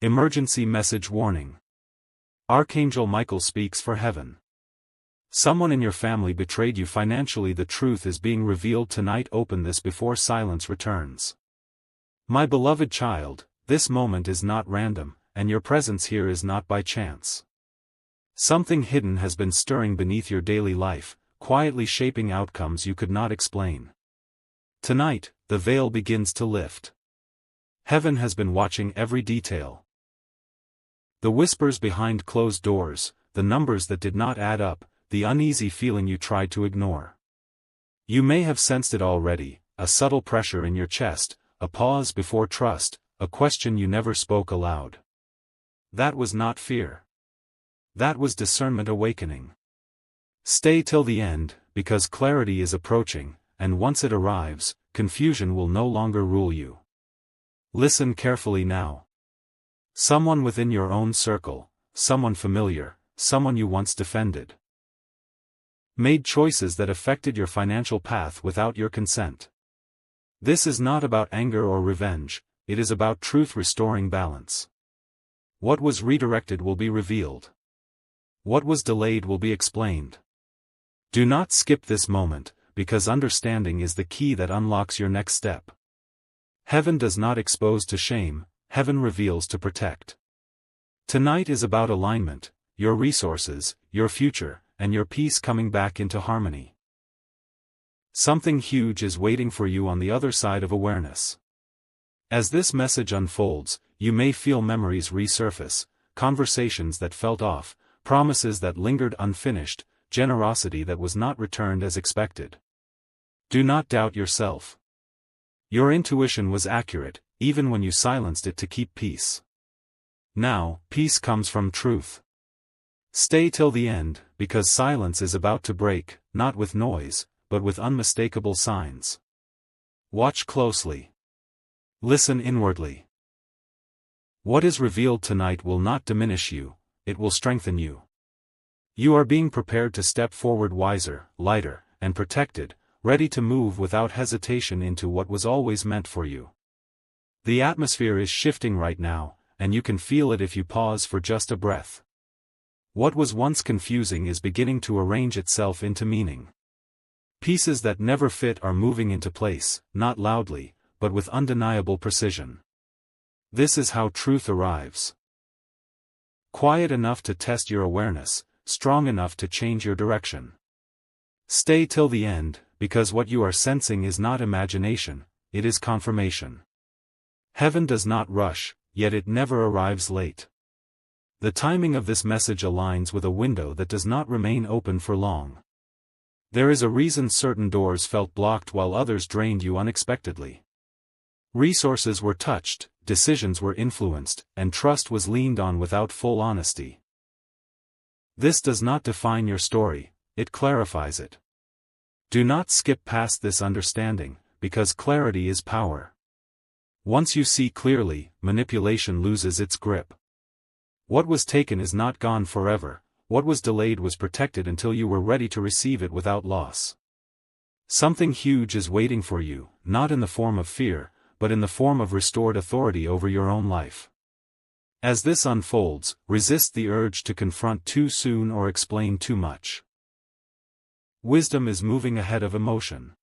Emergency message warning. Archangel Michael speaks for heaven. Someone in your family betrayed you financially. The truth is being revealed tonight. Open this before silence returns. My beloved child, this moment is not random, and your presence here is not by chance. Something hidden has been stirring beneath your daily life, quietly shaping outcomes you could not explain. Tonight, the veil begins to lift. Heaven has been watching every detail. The whispers behind closed doors, the numbers that did not add up, the uneasy feeling you tried to ignore. You may have sensed it already, a subtle pressure in your chest, a pause before trust, a question you never spoke aloud. That was not fear. That was discernment awakening. Stay till the end, because clarity is approaching, and once it arrives, confusion will no longer rule you. Listen carefully now. Someone within your own circle, someone familiar, someone you once defended, made choices that affected your financial path without your consent. This is not about anger or revenge, it is about truth restoring balance. What was redirected will be revealed. What was delayed will be explained. Do not skip this moment, because understanding is the key that unlocks your next step. Heaven does not expose to shame, heaven reveals to protect. Tonight is about alignment, your resources, your future, and your peace coming back into harmony. Something huge is waiting for you on the other side of awareness. As this message unfolds, you may feel memories resurface, conversations that felt off, promises that lingered unfinished, generosity that was not returned as expected. Do not doubt yourself. Your intuition was accurate, even when you silenced it to keep peace. Now, peace comes from truth. Stay till the end, because silence is about to break, not with noise, but with unmistakable signs. Watch closely. Listen inwardly. What is revealed tonight will not diminish you, it will strengthen you. You are being prepared to step forward wiser, lighter, and protected, ready to move without hesitation into what was always meant for you. The atmosphere is shifting right now, and you can feel it if you pause for just a breath. What was once confusing is beginning to arrange itself into meaning. Pieces that never fit are moving into place, not loudly, but with undeniable precision. This is how truth arrives. Quiet enough to test your awareness, strong enough to change your direction. Stay till the end, because what you are sensing is not imagination, it is confirmation. Heaven does not rush, yet it never arrives late. The timing of this message aligns with a window that does not remain open for long. There is a reason certain doors felt blocked while others drained you unexpectedly. Resources were touched, decisions were influenced, and trust was leaned on without full honesty. This does not define your story, it clarifies it. Do not skip past this understanding, because clarity is power. Once you see clearly, manipulation loses its grip. What was taken is not gone forever, what was delayed was protected until you were ready to receive it without loss. Something huge is waiting for you, not in the form of fear, but in the form of restored authority over your own life. As this unfolds, resist the urge to confront too soon or explain too much. Wisdom is moving ahead of emotion.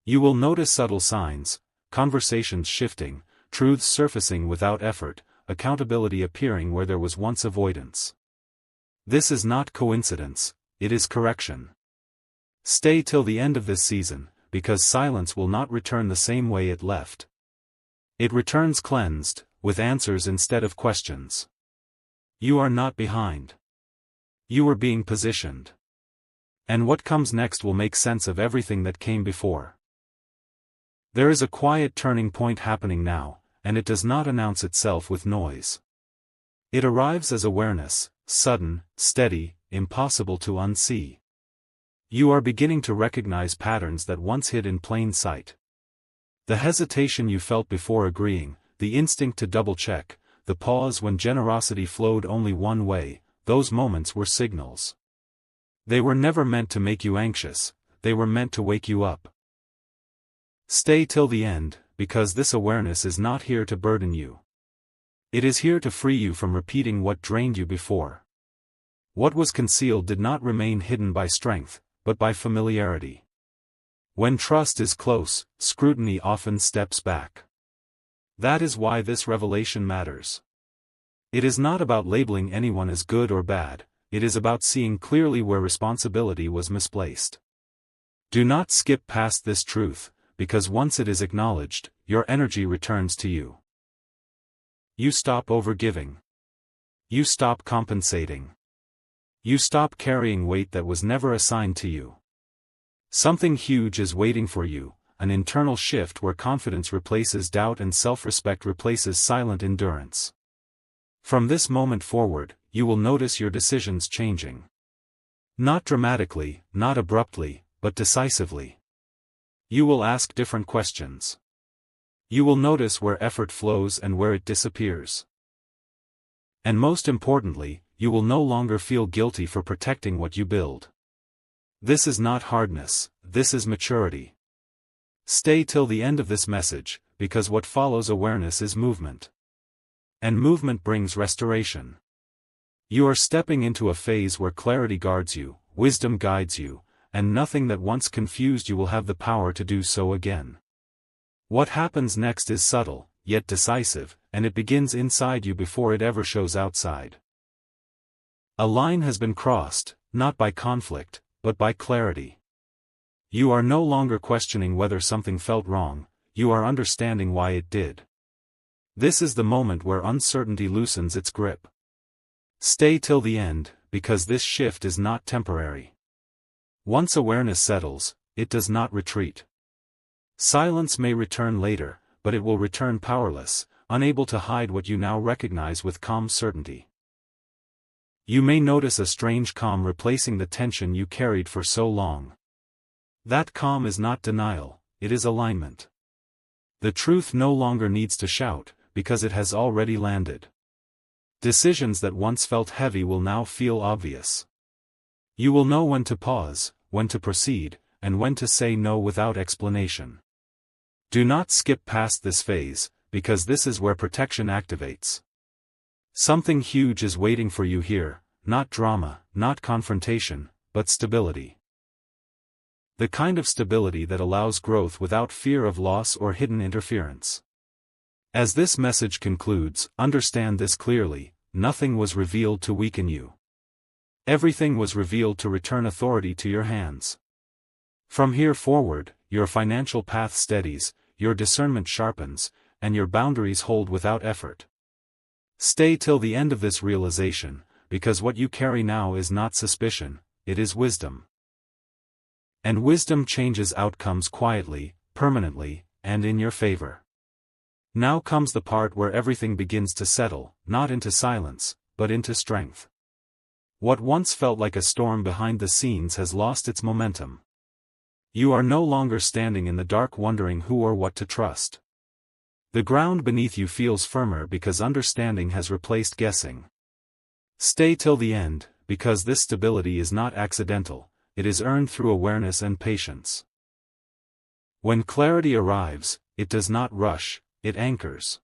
You will notice subtle signs, conversations shifting, truths surfacing without effort, accountability appearing where there was once avoidance. This is not coincidence, it is correction. Stay till the end of this season, because silence will not return the same way it left. It returns cleansed, with answers instead of questions. You are not behind. You are being positioned. And what comes next will make sense of everything that came before. There is a quiet turning point happening now, and it does not announce itself with noise. It arrives as awareness, sudden, steady, impossible to unsee. You are beginning to recognize patterns that once hid in plain sight. The hesitation you felt before agreeing, the instinct to double-check, the pause when generosity flowed only one way, those moments were signals. They were never meant to make you anxious, they were meant to wake you up. Stay till the end, because this awareness is not here to burden you. It is here to free you from repeating what drained you before. What was concealed did not remain hidden by strength, but by familiarity. When trust is close, scrutiny often steps back. That is why this revelation matters. It is not about labeling anyone as good or bad, it is about seeing clearly where responsibility was misplaced. Do not skip past this truth, because once it is acknowledged, your energy returns to you. You stop overgiving. You stop compensating. You stop carrying weight that was never assigned to you. Something huge is waiting for you, an internal shift where confidence replaces doubt and self-respect replaces silent endurance. From this moment forward, you will notice your decisions changing. Not dramatically, not abruptly, but decisively. You will ask different questions. You will notice where effort flows and where it disappears. And most importantly, you will no longer feel guilty for protecting what you build. This is not hardness, this is maturity. Stay till the end of this message, because what follows awareness is movement. And movement brings restoration. You are stepping into a phase where clarity guards you, wisdom guides you, and nothing that once confused you will have the power to do so again. What happens next is subtle, yet decisive, and it begins inside you before it ever shows outside. A line has been crossed, not by conflict, but by clarity. You are no longer questioning whether something felt wrong, you are understanding why it did. This is the moment where uncertainty loosens its grip. Stay till the end, because this shift is not temporary. Once awareness settles, it does not retreat. Silence may return later, but it will return powerless, unable to hide what you now recognize with calm certainty. You may notice a strange calm replacing the tension you carried for so long. That calm is not denial, it is alignment. The truth no longer needs to shout, because it has already landed. Decisions that once felt heavy will now feel obvious. You will know when to pause, when to proceed, and when to say no without explanation. Do not skip past this phase, because this is where protection activates. Something huge is waiting for you here, not drama, not confrontation, but stability. The kind of stability that allows growth without fear of loss or hidden interference. As this message concludes, understand this clearly: nothing was revealed to weaken you. Everything was revealed to return authority to your hands. From here forward, your financial path steadies, your discernment sharpens, and your boundaries hold without effort. Stay till the end of this realization, because what you carry now is not suspicion, it is wisdom. And wisdom changes outcomes quietly, permanently, and in your favor. Now comes the part where everything begins to settle, not into silence, but into strength. What once felt like a storm behind the scenes has lost its momentum. You are no longer standing in the dark wondering who or what to trust. The ground beneath you feels firmer because understanding has replaced guessing. Stay till the end, because this stability is not accidental, it is earned through awareness and patience. When clarity arrives, it does not rush, it anchors.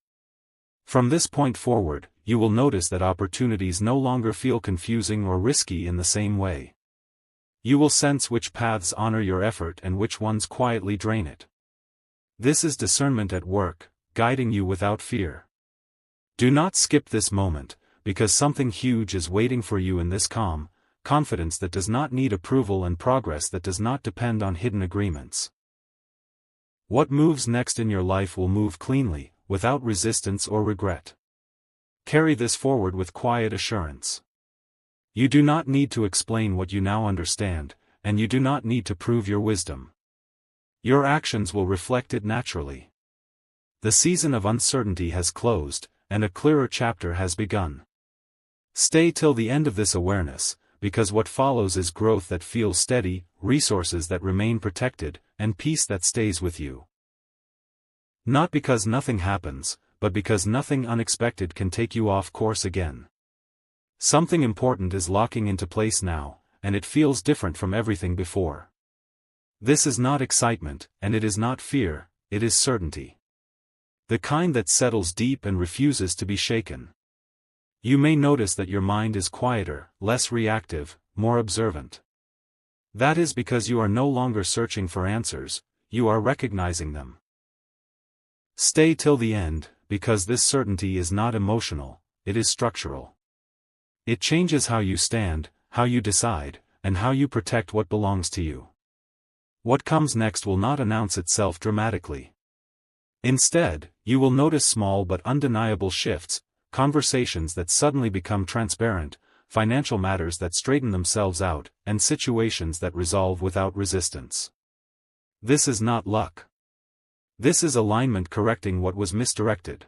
From this point forward, you will notice that opportunities no longer feel confusing or risky in the same way. You will sense which paths honor your effort and which ones quietly drain it. This is discernment at work, guiding you without fear. Do not skip this moment, because something huge is waiting for you in this calm, confidence that does not need approval and progress that does not depend on hidden agreements. What moves next in your life will move cleanly, without resistance or regret. Carry this forward with quiet assurance. You do not need to explain what you now understand, and you do not need to prove your wisdom. Your actions will reflect it naturally. The season of uncertainty has closed, and a clearer chapter has begun. Stay till the end of this awareness, because what follows is growth that feels steady, resources that remain protected, and peace that stays with you. Not because nothing happens, but because nothing unexpected can take you off course again. Something important is locking into place now, and it feels different from everything before. This is not excitement, and it is not fear, it is certainty. The kind that settles deep and refuses to be shaken. You may notice that your mind is quieter, less reactive, more observant. That is because you are no longer searching for answers, you are recognizing them. Stay till the end, because this certainty is not emotional, it is structural. It changes how you stand, how you decide, and how you protect what belongs to you. What comes next will not announce itself dramatically. Instead, you will notice small but undeniable shifts, conversations that suddenly become transparent, financial matters that straighten themselves out, and situations that resolve without resistance. This is not luck. This is alignment correcting what was misdirected.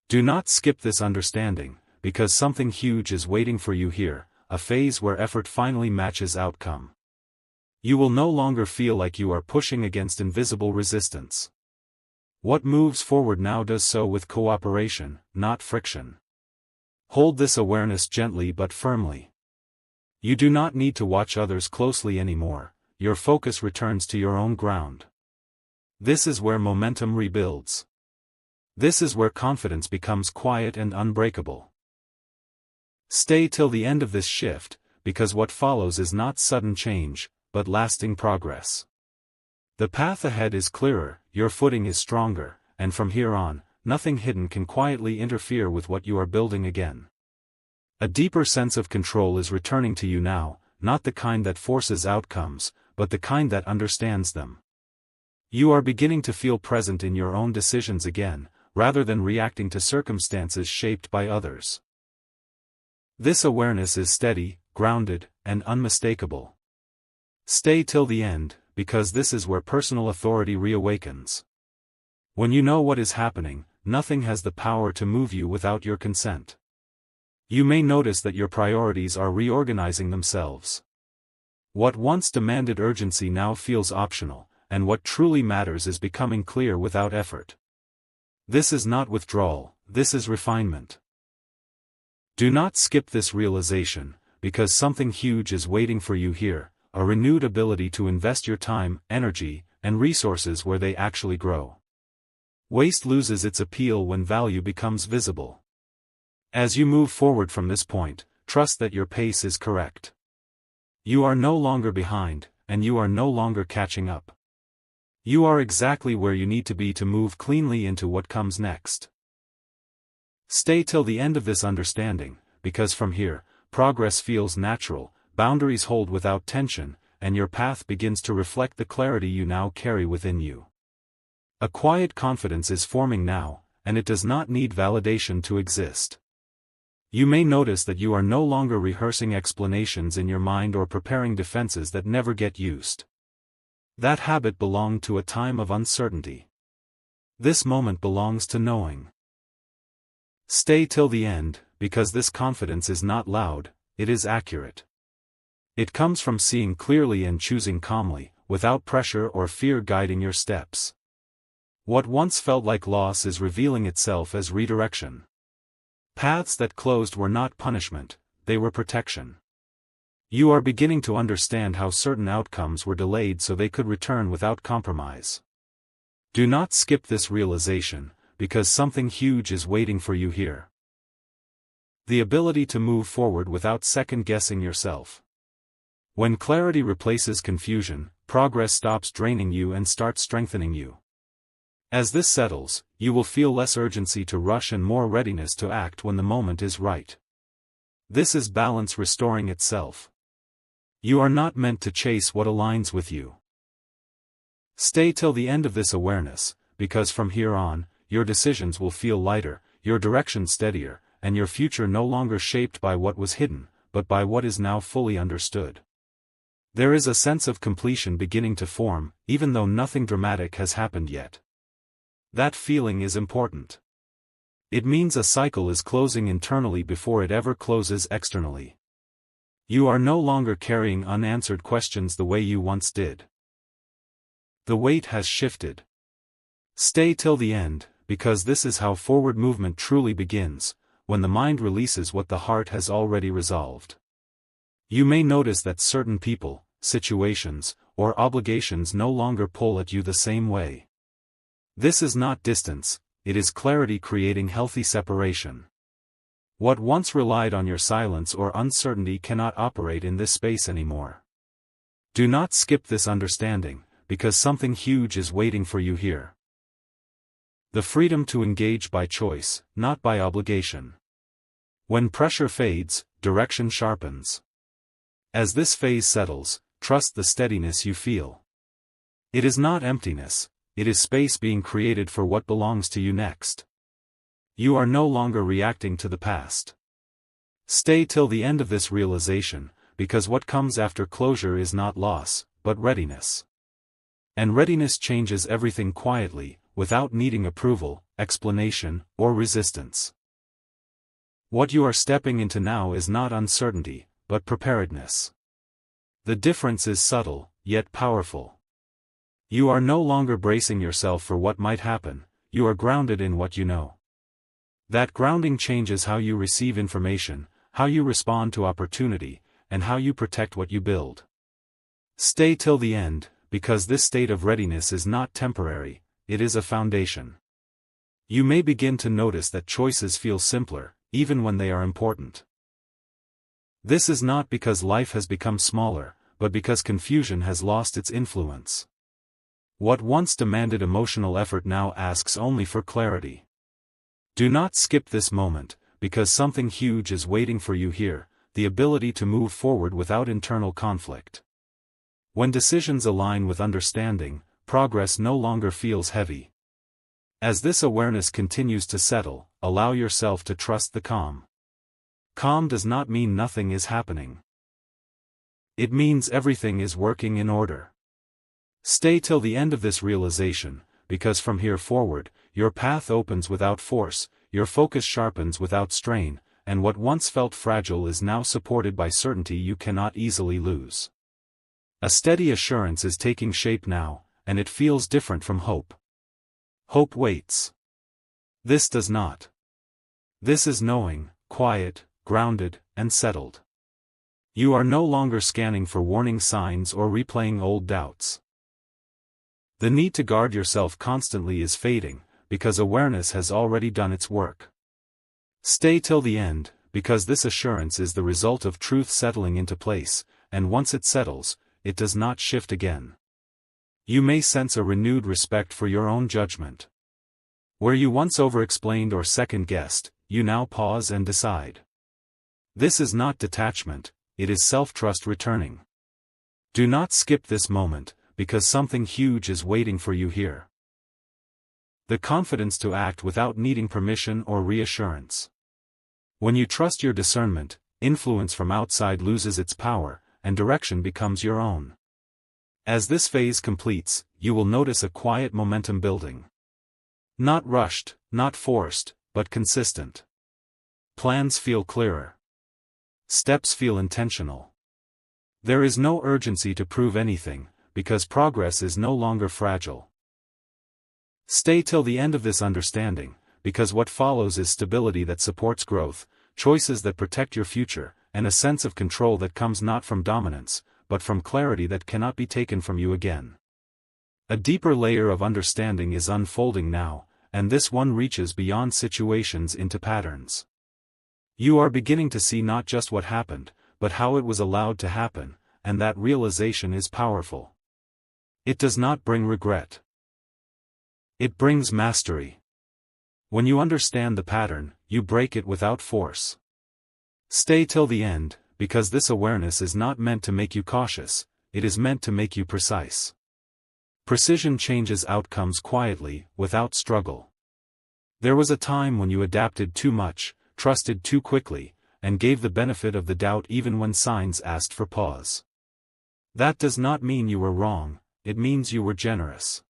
Do not skip this understanding, because something huge is waiting for you here, a phase where effort finally matches outcome. You will no longer feel like you are pushing against invisible resistance. What moves forward now does so with cooperation, not friction. Hold this awareness gently but firmly. You do not need to watch others closely anymore, your focus returns to your own ground. This is where momentum rebuilds. This is where confidence becomes quiet and unbreakable. Stay till the end of this shift, because what follows is not sudden change, but lasting progress. The path ahead is clearer, your footing is stronger, and from here on, nothing hidden can quietly interfere with what you are building again. A deeper sense of control is returning to you now, not the kind that forces outcomes, but the kind that understands them. You are beginning to feel present in your own decisions again, rather than reacting to circumstances shaped by others. This awareness is steady, grounded, and unmistakable. Stay till the end, because this is where personal authority reawakens. When you know what is happening, nothing has the power to move you without your consent. You may notice that your priorities are reorganizing themselves. What once demanded urgency now feels optional, and what truly matters is becoming clear without effort. This is not withdrawal, this is refinement. Do not skip this realization, because something huge is waiting for you here, a renewed ability to invest your time, energy, and resources where they actually grow. Waste loses its appeal when value becomes visible. As you move forward from this point, trust that your pace is correct. You are no longer behind, and you are no longer catching up. You are exactly where you need to be to move cleanly into what comes next. Stay till the end of this understanding, because from here, progress feels natural, boundaries hold without tension, and your path begins to reflect the clarity you now carry within you. A quiet confidence is forming now, and it does not need validation to exist. You may notice that you are no longer rehearsing explanations in your mind or preparing defenses that never get used. That habit belonged to a time of uncertainty. This moment belongs to knowing. Stay till the end, because this confidence is not loud, it is accurate. It comes from seeing clearly and choosing calmly, without pressure or fear guiding your steps. What once felt like loss is revealing itself as redirection. Paths that closed were not punishment, they were protection. You are beginning to understand how certain outcomes were delayed so they could return without compromise. Do not skip this realization, because something huge is waiting for you here. The ability to move forward without second-guessing yourself. When clarity replaces confusion, progress stops draining you and starts strengthening you. As this settles, you will feel less urgency to rush and more readiness to act when the moment is right. This is balance restoring itself. You are not meant to chase what aligns with you. Stay till the end of this awareness, because from here on, your decisions will feel lighter, your direction steadier, and your future no longer shaped by what was hidden, but by what is now fully understood. There is a sense of completion beginning to form, even though nothing dramatic has happened yet. That feeling is important. It means a cycle is closing internally before it ever closes externally. You are no longer carrying unanswered questions the way you once did. The weight has shifted. Stay till the end, because this is how forward movement truly begins, when the mind releases what the heart has already resolved. You may notice that certain people, situations, or obligations no longer pull at you the same way. This is not distance, it is clarity creating healthy separation. What once relied on your silence or uncertainty cannot operate in this space anymore. Do not skip this understanding, because something huge is waiting for you here. The freedom to engage by choice, not by obligation. When pressure fades, direction sharpens. As this phase settles, trust the steadiness you feel. It is not emptiness, it is space being created for what belongs to you next. You are no longer reacting to the past. Stay till the end of this realization, because what comes after closure is not loss, but readiness. And readiness changes everything quietly, without needing approval, explanation, or resistance. What you are stepping into now is not uncertainty, but preparedness. The difference is subtle, yet powerful. You are no longer bracing yourself for what might happen, you are grounded in what you know. That grounding changes how you receive information, how you respond to opportunity, and how you protect what you build. Stay till the end, because this state of readiness is not temporary, it is a foundation. You may begin to notice that choices feel simpler, even when they are important. This is not because life has become smaller, but because confusion has lost its influence. What once demanded emotional effort now asks only for clarity. Do not skip this moment, because something huge is waiting for you here, the ability to move forward without internal conflict. When decisions align with understanding, progress no longer feels heavy. As this awareness continues to settle, allow yourself to trust the calm. Calm does not mean nothing is happening. It means everything is working in order. Stay till the end of this realization, because from here forward, your path opens without force, your focus sharpens without strain, and what once felt fragile is now supported by certainty you cannot easily lose. A steady assurance is taking shape now, and it feels different from hope. Hope waits. This does not. This is knowing, quiet, grounded, and settled. You are no longer scanning for warning signs or replaying old doubts. The need to guard yourself constantly is fading, because awareness has already done its work. Stay till the end, because this assurance is the result of truth settling into place, and once it settles, it does not shift again. You may sense a renewed respect for your own judgment. Where you once over-explained or second-guessed, you now pause and decide. This is not detachment, it is self-trust returning. Do not skip this moment, because something huge is waiting for you here. The confidence to act without needing permission or reassurance. When you trust your discernment, influence from outside loses its power, and direction becomes your own. As this phase completes, you will notice a quiet momentum building. Not rushed, not forced, but consistent. Plans feel clearer. Steps feel intentional. There is no urgency to prove anything, because progress is no longer fragile. Stay till the end of this understanding, because what follows is stability that supports growth, choices that protect your future, and a sense of control that comes not from dominance, but from clarity that cannot be taken from you again. A deeper layer of understanding is unfolding now, and this one reaches beyond situations into patterns. You are beginning to see not just what happened, but how it was allowed to happen, and that realization is powerful. It does not bring regret. It brings mastery. When you understand the pattern, you break it without force. Stay till the end, because this awareness is not meant to make you cautious, it is meant to make you precise. Precision changes outcomes quietly, without struggle. There was a time when you adapted too much, trusted too quickly, and gave the benefit of the doubt even when signs asked for pause. That does not mean you were wrong, it means you were generous.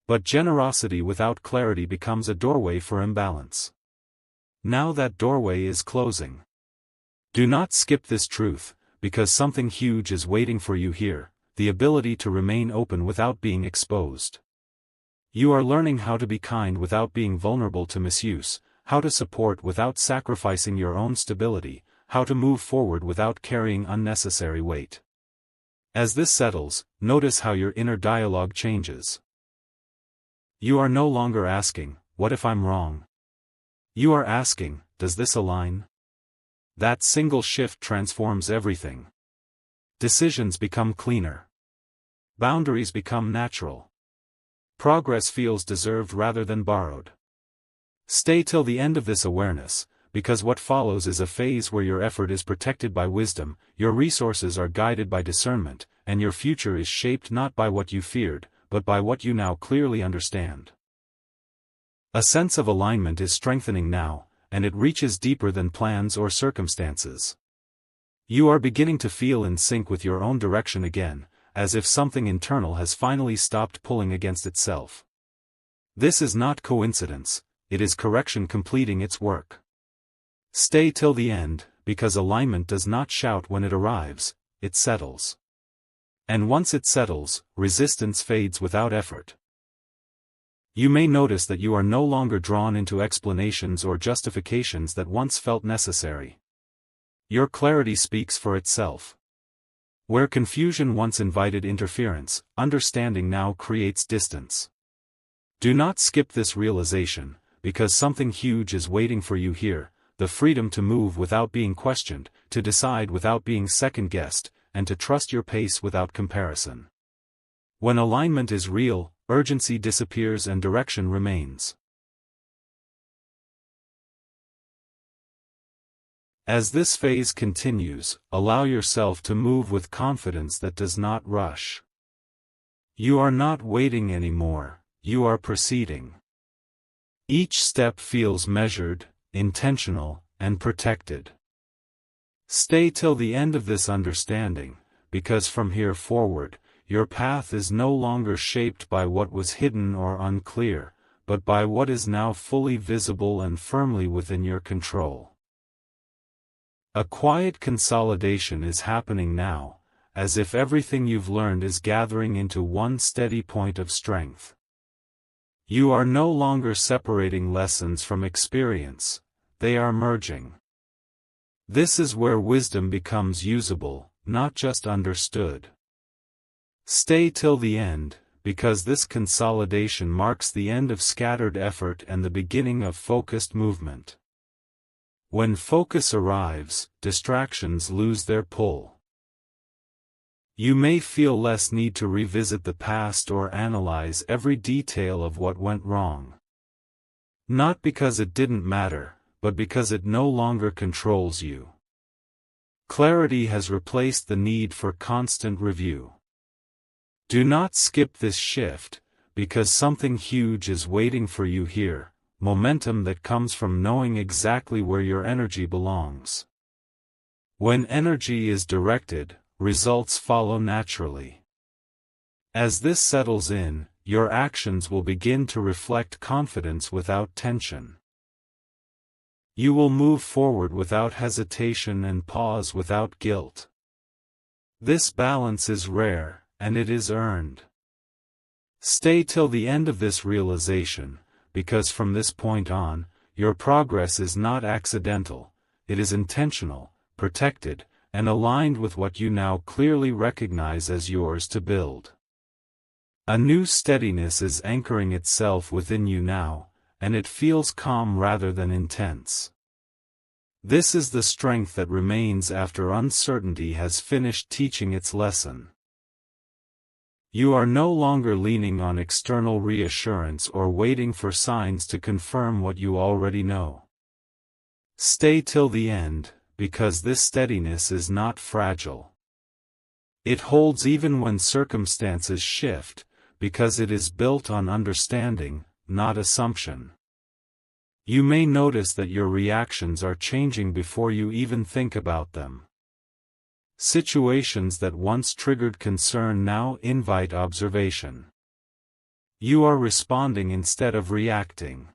But generosity without clarity becomes a doorway for imbalance. Now that doorway is closing. Do not skip this truth, because something huge is waiting for you here, the ability to remain open without being exposed. You are learning how to be kind without being vulnerable to misuse, how to support without sacrificing your own stability, how to move forward without carrying unnecessary weight. As this settles, notice how your inner dialogue changes. You are no longer asking, what if I'm wrong? You are asking, does this align? That single shift transforms everything. Decisions become cleaner. Boundaries become natural. Progress feels deserved rather than borrowed. Stay till the end of this awareness, because what follows is a phase where your effort is protected by wisdom, your resources are guided by discernment, and your future is shaped not by what you feared, but by what you now clearly understand. A sense of alignment is strengthening now, and it reaches deeper than plans or circumstances. You are beginning to feel in sync with your own direction again, as if something internal has finally stopped pulling against itself. This is not coincidence, it is correction completing its work. Stay till the end, because alignment does not shout when it arrives, it settles. And once it settles, resistance fades without effort. You may notice that you are no longer drawn into explanations or justifications that once felt necessary. Your clarity speaks for itself. Where confusion once invited interference, understanding now creates distance. Do not skip this realization, because something huge is waiting for you here, the freedom to move without being questioned, to decide without being second-guessed, and to trust your pace without comparison. When alignment is real, urgency disappears and direction remains. As this phase continues, allow yourself to move with confidence that does not rush. You are not waiting anymore, you are proceeding. Each step feels measured, intentional, and protected. Stay till the end of this understanding, because from here forward, your path is no longer shaped by what was hidden or unclear, but by what is now fully visible and firmly within your control. A quiet consolidation is happening now, as if everything you've learned is gathering into one steady point of strength. You are no longer separating lessons from experience, they are merging. This is where wisdom becomes usable, not just understood. Stay till the end, because this consolidation marks the end of scattered effort and the beginning of focused movement. When focus arrives, distractions lose their pull. You may feel less need to revisit the past or analyze every detail of what went wrong. Not because it didn't matter, but because it no longer controls you. Clarity has replaced the need for constant review. Do not skip this shift, because something huge is waiting for you here. Momentum that comes from knowing exactly where your energy belongs. When energy is directed, results follow naturally. As this settles in, your actions will begin to reflect confidence without tension. You will move forward without hesitation and pause without guilt. This balance is rare, and it is earned. Stay till the end of this realization, because from this point on, your progress is not accidental, it is intentional, protected, and aligned with what you now clearly recognize as yours to build. A new steadiness is anchoring itself within you now, and it feels calm rather than intense. This is the strength that remains after uncertainty has finished teaching its lesson. You are no longer leaning on external reassurance or waiting for signs to confirm what you already know. Stay till the end, because this steadiness is not fragile. It holds even when circumstances shift, because it is built on understanding, not assumption. You may notice that your reactions are changing before you even think about them. Situations that once triggered concern now invite observation. You are responding instead of reacting.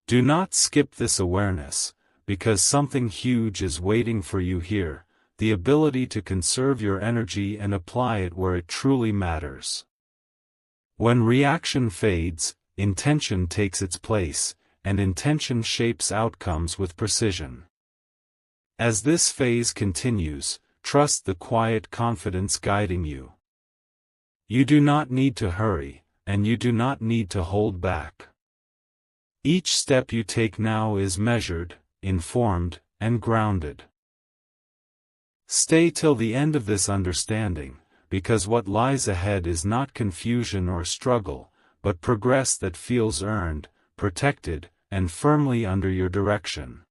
Do not skip this awareness, because something huge is waiting for you here, the ability to conserve your energy and apply it where it truly matters. When reaction fades, intention takes its place, and intention shapes outcomes with precision. As this phase continues, trust the quiet confidence guiding you. You do not need to hurry, and you do not need to hold back. Each step you take now is measured, informed, and grounded. Stay till the end of this understanding, because what lies ahead is not confusion or struggle, but progress that feels earned, protected, and firmly under your direction.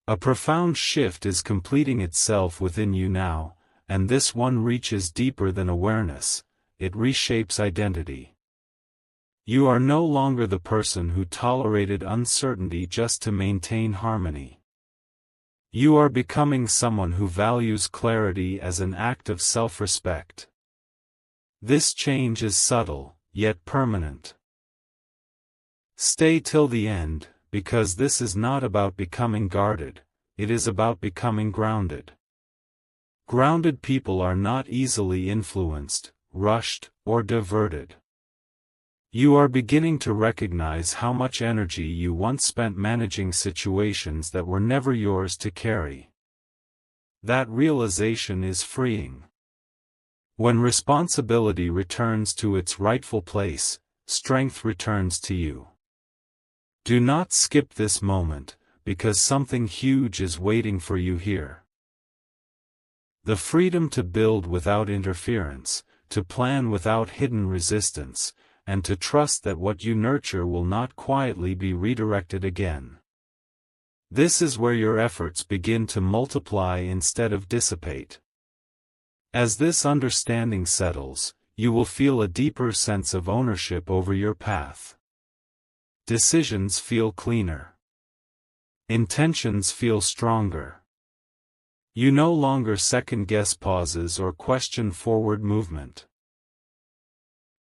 A profound shift is completing itself within you now, and this one reaches deeper than awareness. It reshapes identity. You are no longer the person who tolerated uncertainty just to maintain harmony. You are becoming someone who values clarity as an act of self-respect. This change is subtle, yet permanent. Stay till the end, because this is not about becoming guarded, it is about becoming grounded. Grounded people are not easily influenced, rushed, or diverted. You are beginning to recognize how much energy you once spent managing situations that were never yours to carry. That realization is freeing. When responsibility returns to its rightful place, strength returns to you. Do not skip this moment, because something huge is waiting for you here. The freedom to build without interference, to plan without hidden resistance, and to trust that what you nurture will not quietly be redirected again. This is where your efforts begin to multiply instead of dissipate. As this understanding settles, you will feel a deeper sense of ownership over your path. Decisions feel cleaner. Intentions feel stronger. You no longer second-guess pauses or question forward movement.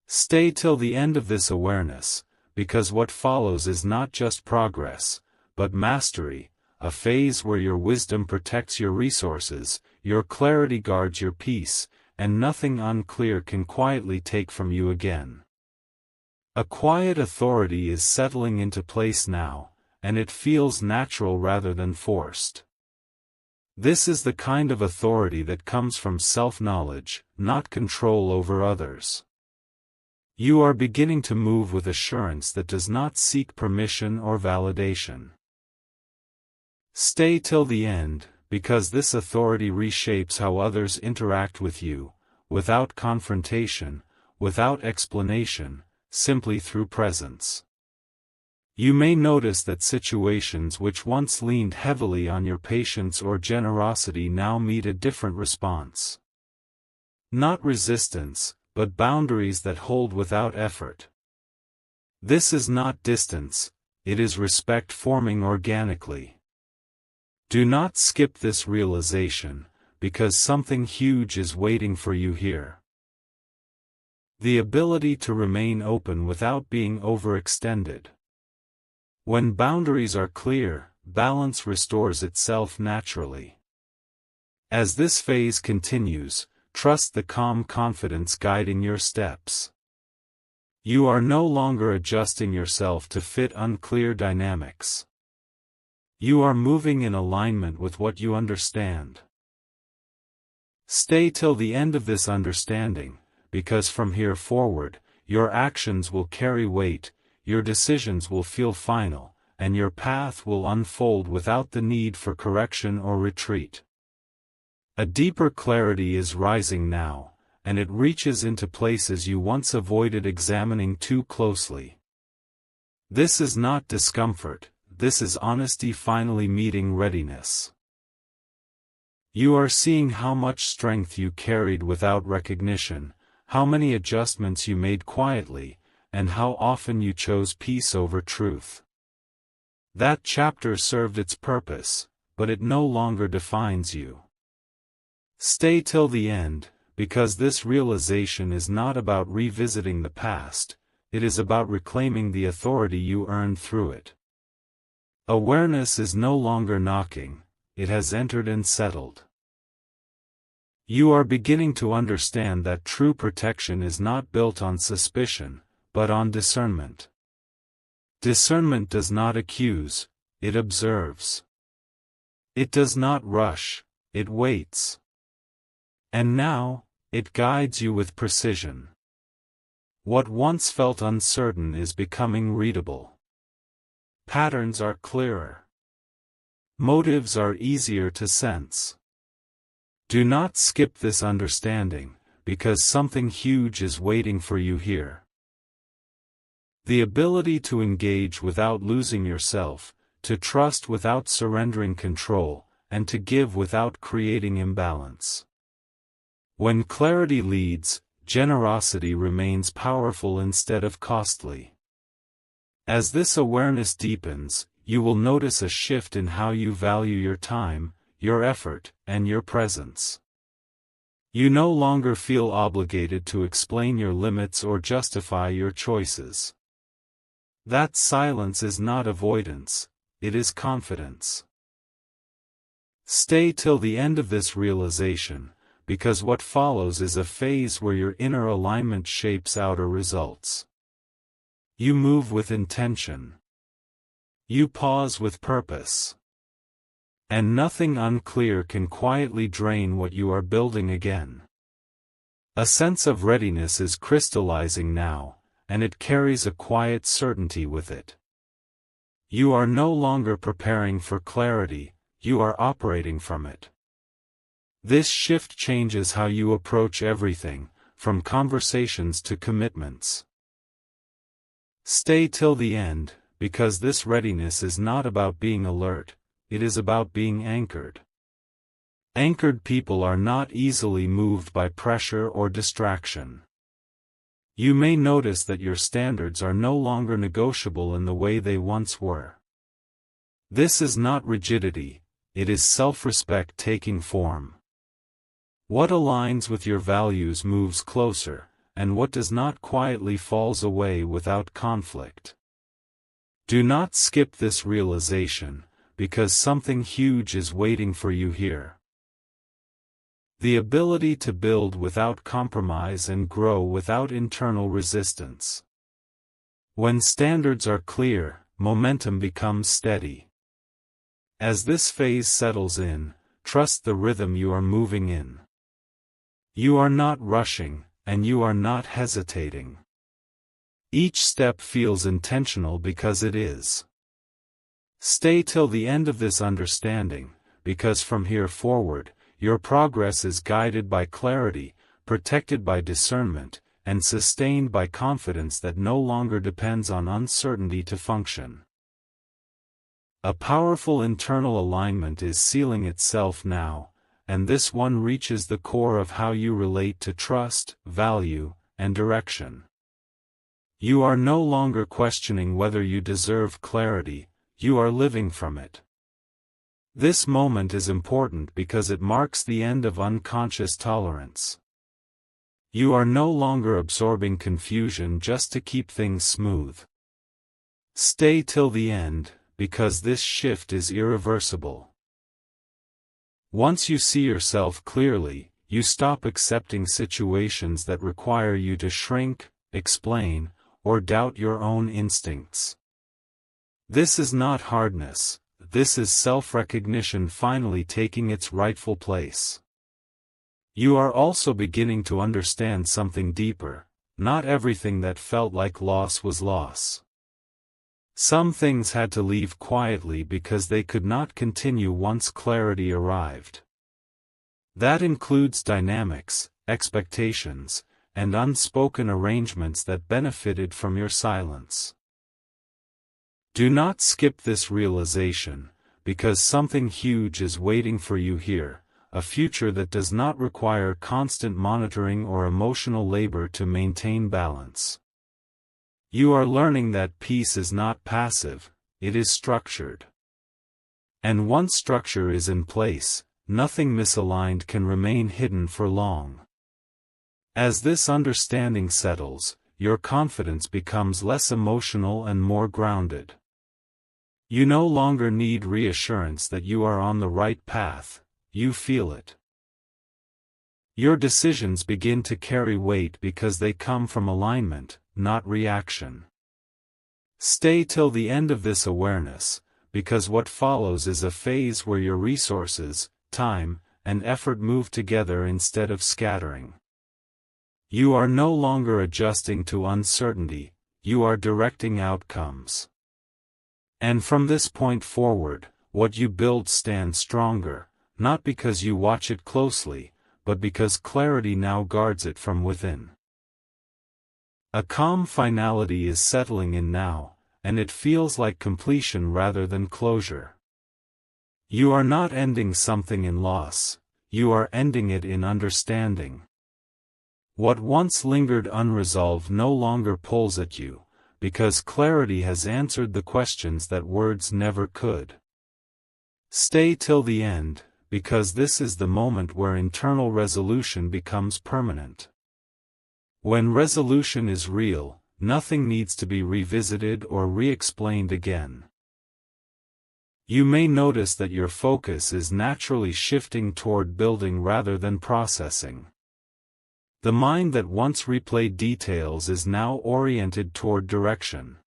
Stay till the end of this awareness, because what follows is not just progress, but mastery, a phase where your wisdom protects your resources, your clarity guards your peace, and nothing unclear can quietly take from you again. A quiet authority is settling into place now, and it feels natural rather than forced. This is the kind of authority that comes from self-knowledge, not control over others. You are beginning to move with assurance that does not seek permission or validation. Stay till the end, because this authority reshapes how others interact with you, without confrontation, without explanation, simply through presence. You may notice that situations which once leaned heavily on your patience or generosity now meet a different response. Not resistance, but boundaries that hold without effort. This is not distance, it is respect forming organically. Do not skip this realization, because something huge is waiting for you here. The ability to remain open without being overextended. When boundaries are clear, balance restores itself naturally. As this phase continues, trust the calm confidence guiding your steps. You are no longer adjusting yourself to fit unclear dynamics. You are moving in alignment with what you understand. Stay till the end of this understanding, because from here forward, your actions will carry weight, your decisions will feel final, and your path will unfold without the need for correction or retreat. A deeper clarity is rising now, and it reaches into places you once avoided examining too closely. This is not discomfort, this is honesty finally meeting readiness. You are seeing how much strength you carried without recognition, how many adjustments you made quietly, and how often you chose peace over truth. That chapter served its purpose, but it no longer defines you. Stay till the end, because this realization is not about revisiting the past, it is about reclaiming the authority you earned through it. Awareness is no longer knocking, it has entered and settled. You are beginning to understand that true protection is not built on suspicion, but on discernment. Discernment does not accuse, it observes. It does not rush, it waits. And now, it guides you with precision. What once felt uncertain is becoming readable. Patterns are clearer. Motives are easier to sense. Do not skip this understanding, because something huge is waiting for you here. The ability to engage without losing yourself, to trust without surrendering control, and to give without creating imbalance. When clarity leads, generosity remains powerful instead of costly. As this awareness deepens, you will notice a shift in how you value your time, your effort, and your presence. You no longer feel obligated to explain your limits or justify your choices. That silence is not avoidance, it is confidence. Stay till the end of this realization, because what follows is a phase where your inner alignment shapes outer results. You move with intention. You pause with purpose. And nothing unclear can quietly drain what you are building again. A sense of readiness is crystallizing now, and it carries a quiet certainty with it. You are no longer preparing for clarity, you are operating from it. This shift changes how you approach everything, from conversations to commitments. Stay till the end, because this readiness is not about being alert, it is about being anchored. Anchored people are not easily moved by pressure or distraction. You may notice that your standards are no longer negotiable in the way they once were. This is not rigidity, it is self-respect taking form. What aligns with your values moves closer, and what does not quietly falls away without conflict. Do not skip this realization, because something huge is waiting for you here. The ability to build without compromise and grow without internal resistance. When standards are clear, momentum becomes steady. As this phase settles in, trust the rhythm you are moving in. You are not rushing, and you are not hesitating. Each step feels intentional because it is. Stay till the end of this understanding, because from here forward, your progress is guided by clarity, protected by discernment, and sustained by confidence that no longer depends on uncertainty to function. A powerful internal alignment is sealing itself now, and this one reaches the core of how you relate to trust, value, and direction. You are no longer questioning whether you deserve clarity, you are living from it. This moment is important because it marks the end of unconscious tolerance. You are no longer absorbing confusion just to keep things smooth. Stay till the end, because this shift is irreversible. Once you see yourself clearly, you stop accepting situations that require you to shrink, explain, or doubt your own instincts. This is not hardness, this is self-recognition finally taking its rightful place. You are also beginning to understand something deeper. Not everything that felt like loss was loss. Some things had to leave quietly because they could not continue once clarity arrived. That includes dynamics, expectations, and unspoken arrangements that benefited from your silence. Do not skip this realization, because something huge is waiting for you here, a future that does not require constant monitoring or emotional labor to maintain balance. You are learning that peace is not passive, it is structured. And once structure is in place, nothing misaligned can remain hidden for long. As this understanding settles, your confidence becomes less emotional and more grounded. You no longer need reassurance that you are on the right path, you feel it. Your decisions begin to carry weight because they come from alignment, not reaction. Stay till the end of this awareness, because what follows is a phase where your resources, time, and effort move together instead of scattering. You are no longer adjusting to uncertainty, you are directing outcomes. And from this point forward, what you build stands stronger, not because you watch it closely, but because clarity now guards it from within. A calm finality is settling in now, and it feels like completion rather than closure. You are not ending something in loss, you are ending it in understanding. What once lingered unresolved no longer pulls at you, because clarity has answered the questions that words never could. Stay till the end, because this is the moment where internal resolution becomes permanent. When resolution is real, nothing needs to be revisited or re-explained again. You may notice that your focus is naturally shifting toward building rather than processing. The mind that once replayed details is now oriented toward direction.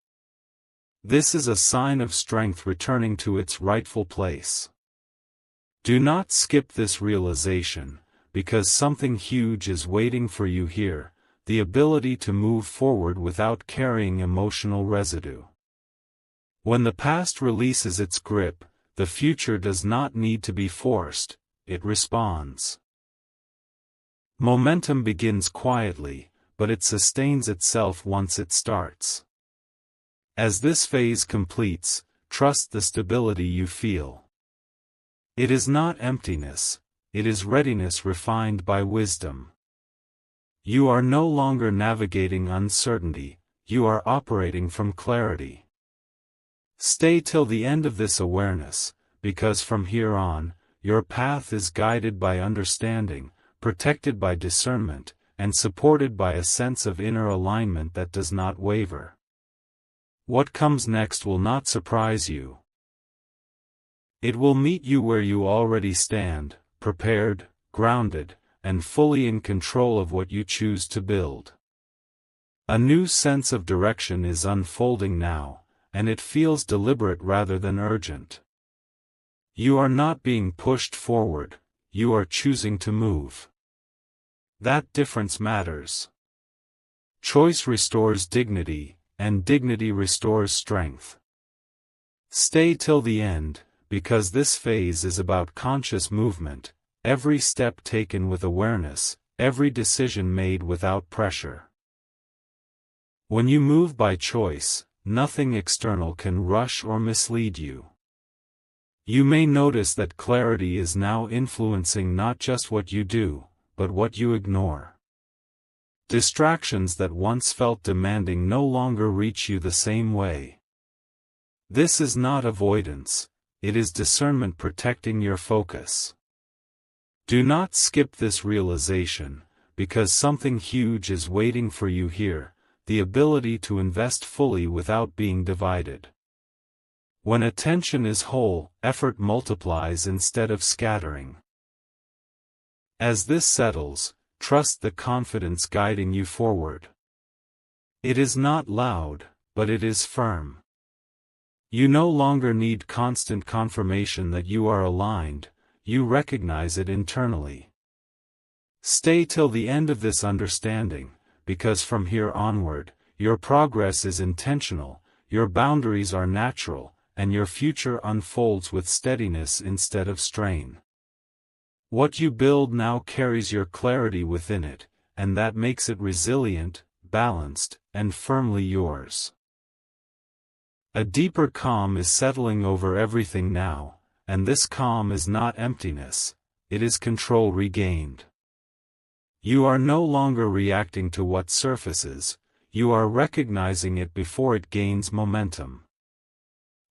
This is a sign of strength returning to its rightful place. Do not skip this realization, because something huge is waiting for you here, the ability to move forward without carrying emotional residue. When the past releases its grip, the future does not need to be forced, it responds. Momentum begins quietly, but it sustains itself once it starts. As this phase completes, trust the stability you feel. It is not emptiness, it is readiness refined by wisdom. You are no longer navigating uncertainty, you are operating from clarity. Stay till the end of this awareness, because from here on, your path is guided by understanding, protected by discernment, and supported by a sense of inner alignment that does not waver. What comes next will not surprise you. It will meet you where you already stand, prepared, grounded, and fully in control of what you choose to build. A new sense of direction is unfolding now, and it feels deliberate rather than urgent. You are not being pushed forward, you are choosing to move. That difference matters. Choice restores dignity, and dignity restores strength. Stay till the end, because this phase is about conscious movement, every step taken with awareness, every decision made without pressure. When you move by choice, nothing external can rush or mislead you. You may notice that clarity is now influencing not just what you do, but what you ignore. Distractions that once felt demanding no longer reach you the same way. This is not avoidance, it is discernment protecting your focus. Do not skip this realization, because something huge is waiting for you here, the ability to invest fully without being divided. When attention is whole, effort multiplies instead of scattering. As this settles, trust the confidence guiding you forward. It is not loud, but it is firm. You no longer need constant confirmation that you are aligned, you recognize it internally. Stay till the end of this understanding, because from here onward, your progress is intentional, your boundaries are natural, and your future unfolds with steadiness instead of strain. What you build now carries your clarity within it, and that makes it resilient, balanced, and firmly yours. A deeper calm is settling over everything now, and this calm is not emptiness, it is control regained. You are no longer reacting to what surfaces, you are recognizing it before it gains momentum.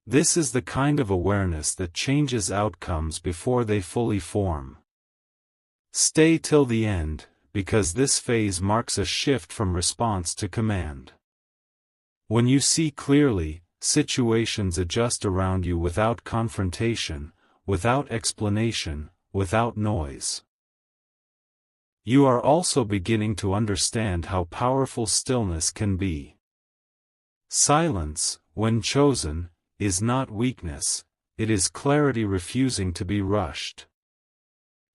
This is the kind of awareness that changes outcomes before they fully form. Stay till the end, because this phase marks a shift from response to command. When you see clearly, situations adjust around you without confrontation, without explanation, without noise. You are also beginning to understand how powerful stillness can be. Silence, when chosen, is not weakness, it is clarity refusing to be rushed.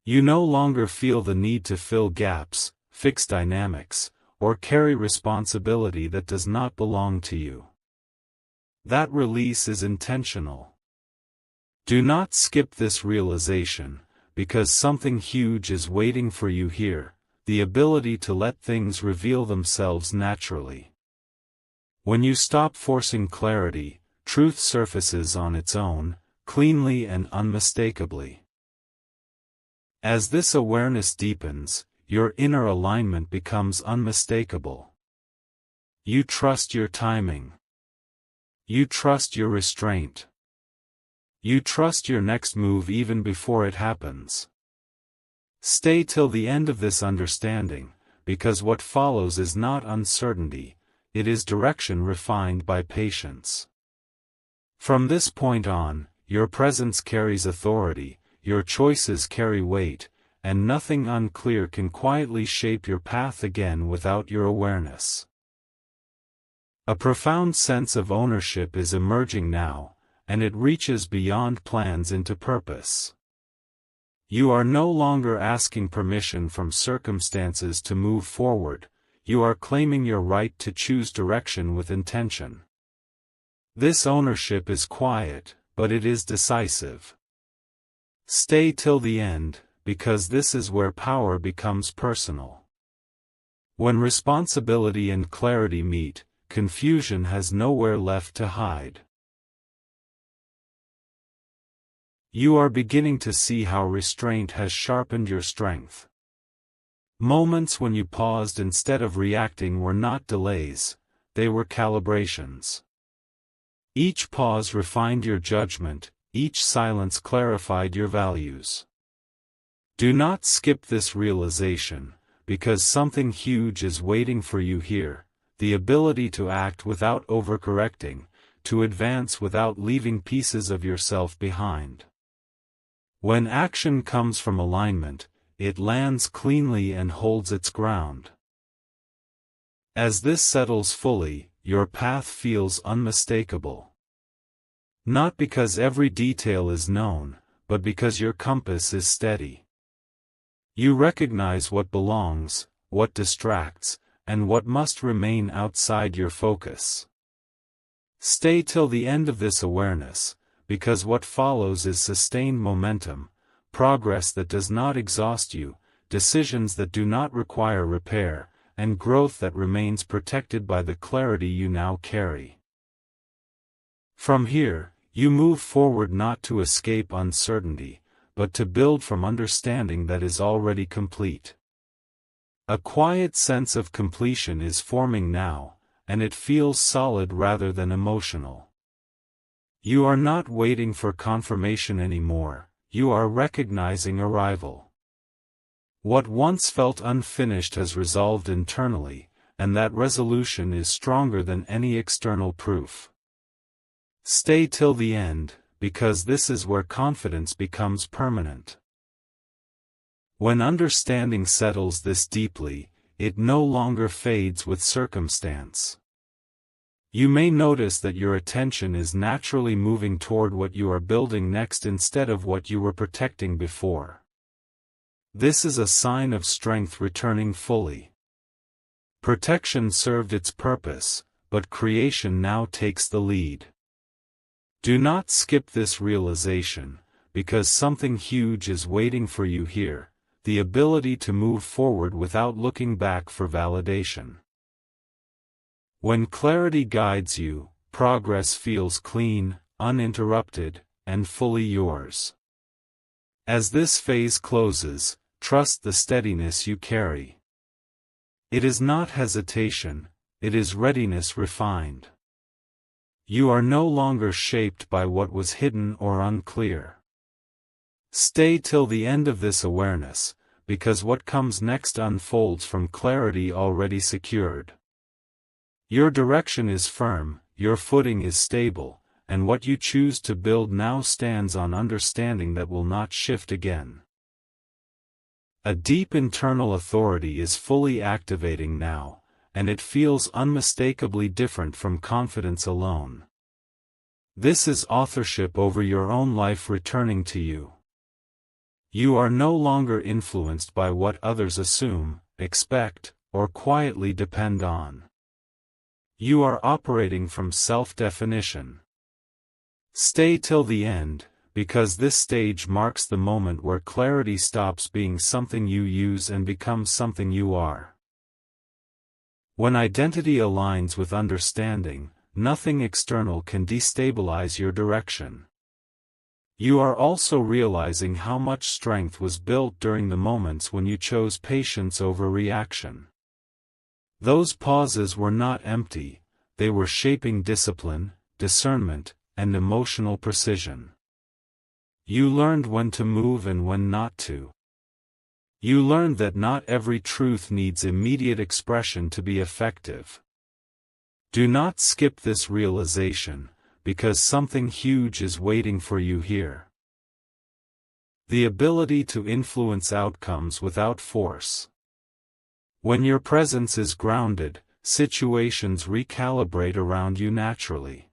You no longer feel the need to fill gaps, fix dynamics, or carry responsibility that does not belong to you. That release is intentional. Do not skip this realization, because something huge is waiting for you here, the ability to let things reveal themselves naturally. When you stop forcing clarity, truth surfaces on its own, cleanly and unmistakably. As this awareness deepens, your inner alignment becomes unmistakable. You trust your timing. You trust your restraint. You trust your next move even before it happens. Stay till the end of this understanding, because what follows is not uncertainty, it is direction refined by patience. From this point on, your presence carries authority, your choices carry weight, and nothing unclear can quietly shape your path again without your awareness. A profound sense of ownership is emerging now, and it reaches beyond plans into purpose. You are no longer asking permission from circumstances to move forward, you are claiming your right to choose direction with intention. This ownership is quiet, but it is decisive. Stay till the end, because this is where power becomes personal. When responsibility and clarity meet, confusion has nowhere left to hide. You are beginning to see how restraint has sharpened your strength. Moments when you paused instead of reacting were not delays, they were calibrations. Each pause refined your judgment, each silence clarified your values. Do not skip this realization, because something huge is waiting for you here, the ability to act without overcorrecting, to advance without leaving pieces of yourself behind. When action comes from alignment, it lands cleanly and holds its ground. As this settles fully, your path feels unmistakable. Not because every detail is known, but because your compass is steady. You recognize what belongs, what distracts, and what must remain outside your focus. Stay till the end of this awareness, because what follows is sustained momentum, progress that does not exhaust you, decisions that do not require repair, and growth that remains protected by the clarity you now carry. From here, you move forward not to escape uncertainty, but to build from understanding that is already complete. A quiet sense of completion is forming now, and it feels solid rather than emotional. You are not waiting for confirmation anymore, you are recognizing arrival. What once felt unfinished has resolved internally, and that resolution is stronger than any external proof. Stay till the end, because this is where confidence becomes permanent. When understanding settles this deeply, it no longer fades with circumstance. You may notice that your attention is naturally moving toward what you are building next instead of what you were protecting before. This is a sign of strength returning fully. Protection served its purpose, but creation now takes the lead. Do not skip this realization, because something huge is waiting for you here, the ability to move forward without looking back for validation. When clarity guides you, progress feels clean, uninterrupted, and fully yours. As this phase closes, trust the steadiness you carry. It is not hesitation, it is readiness refined. You are no longer shaped by what was hidden or unclear. Stay till the end of this awareness, because what comes next unfolds from clarity already secured. Your direction is firm, your footing is stable, and what you choose to build now stands on understanding that will not shift again. A deep internal authority is fully activating now, and it feels unmistakably different from confidence alone. This is authorship over your own life returning to you. You are no longer influenced by what others assume, expect, or quietly depend on. You are operating from self-definition. Stay till the end, because this stage marks the moment where clarity stops being something you use and becomes something you are. When identity aligns with understanding, nothing external can destabilize your direction. You are also realizing how much strength was built during the moments when you chose patience over reaction. Those pauses were not empty, they were shaping discipline, discernment, and emotional precision. You learned when to move and when not to. You learned that not every truth needs immediate expression to be effective. Do not skip this realization, because something huge is waiting for you here. The ability to influence outcomes without force. When your presence is grounded, situations recalibrate around you naturally.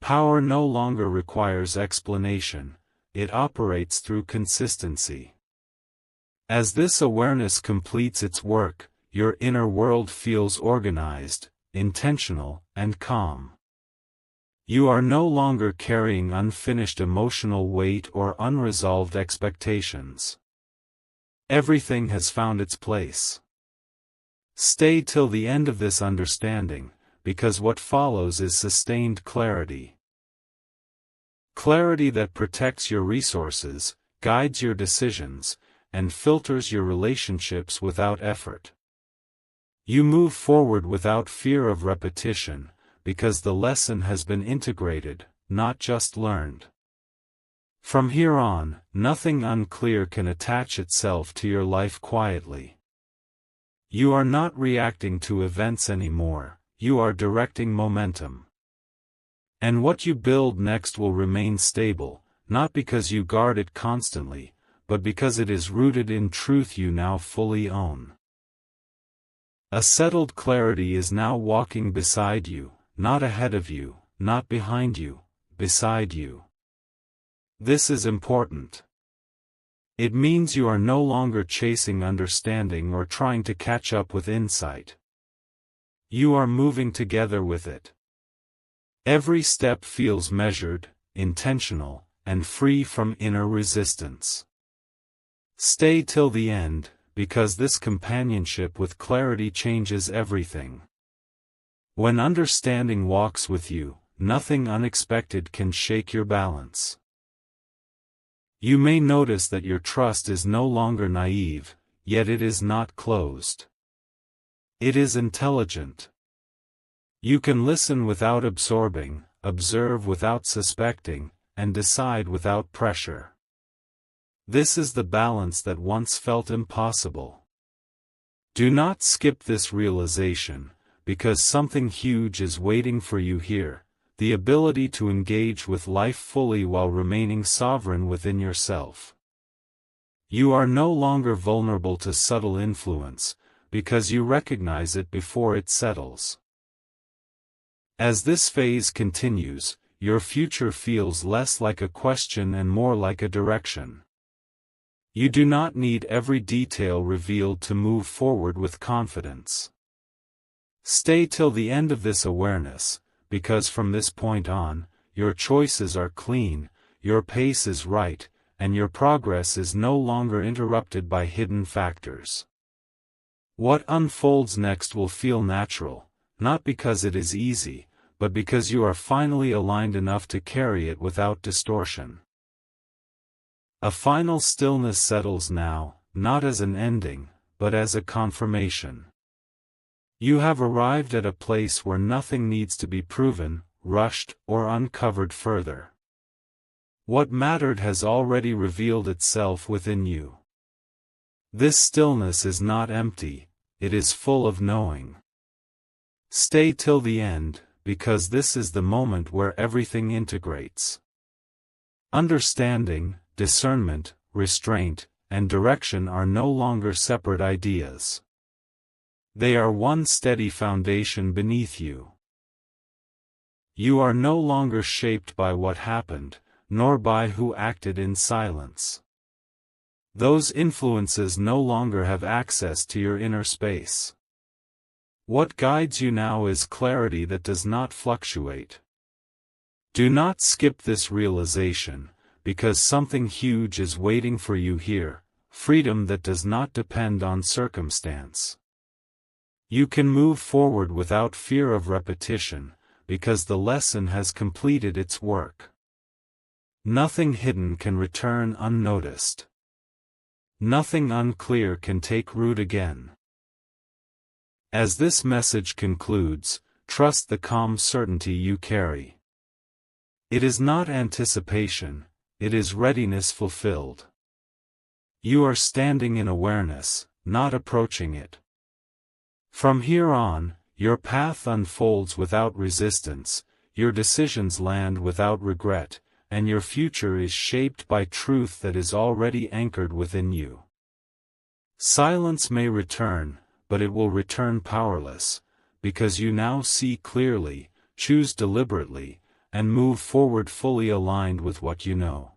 Power no longer requires explanation, it operates through consistency. As this awareness completes its work, your inner world feels organized, intentional, and calm. You are no longer carrying unfinished emotional weight or unresolved expectations. Everything has found its place. Stay till the end of this understanding, because what follows is sustained clarity. Clarity that protects your resources, guides your decisions, and filters your relationships without effort. You move forward without fear of repetition, because the lesson has been integrated, not just learned. From here on, nothing unclear can attach itself to your life quietly. You are not reacting to events anymore, you are directing momentum. And what you build next will remain stable, not because you guard it constantly, but because it is rooted in truth you now fully own. A settled clarity is now walking beside you, not ahead of you, not behind you, beside you. This is important. It means you are no longer chasing understanding or trying to catch up with insight. You are moving together with it. Every step feels measured, intentional, and free from inner resistance. Stay till the end, because this companionship with clarity changes everything. When understanding walks with you, nothing unexpected can shake your balance. You may notice that your trust is no longer naive, yet it is not closed. It is intelligent. You can listen without absorbing, observe without suspecting, and decide without pressure. This is the balance that once felt impossible. Do not skip this realization, because something huge is waiting for you here, the ability to engage with life fully while remaining sovereign within yourself. You are no longer vulnerable to subtle influence, because you recognize it before it settles. As this phase continues, your future feels less like a question and more like a direction. You do not need every detail revealed to move forward with confidence. Stay till the end of this awareness, because from this point on, your choices are clean, your pace is right, and your progress is no longer interrupted by hidden factors. What unfolds next will feel natural, not because it is easy, but because you are finally aligned enough to carry it without distortion. A final stillness settles now, not as an ending, but as a confirmation. You have arrived at a place where nothing needs to be proven, rushed, or uncovered further. What mattered has already revealed itself within you. This stillness is not empty, it is full of knowing. Stay till the end, because this is the moment where everything integrates. Understanding, discernment, restraint, and direction are no longer separate ideas. They are one steady foundation beneath you. You are no longer shaped by what happened, nor by who acted in silence. Those influences no longer have access to your inner space. What guides you now is clarity that does not fluctuate. Do not skip this realization, because something huge is waiting for you here, freedom that does not depend on circumstance. You can move forward without fear of repetition, because the lesson has completed its work. Nothing hidden can return unnoticed. Nothing unclear can take root again. As this message concludes, trust the calm certainty you carry. It is not anticipation, it is readiness fulfilled. You are standing in awareness, not approaching it. From here on, your path unfolds without resistance, your decisions land without regret, and your future is shaped by truth that is already anchored within you. Silence may return, but it will return powerless, because you now see clearly, choose deliberately, and move forward fully aligned with what you know.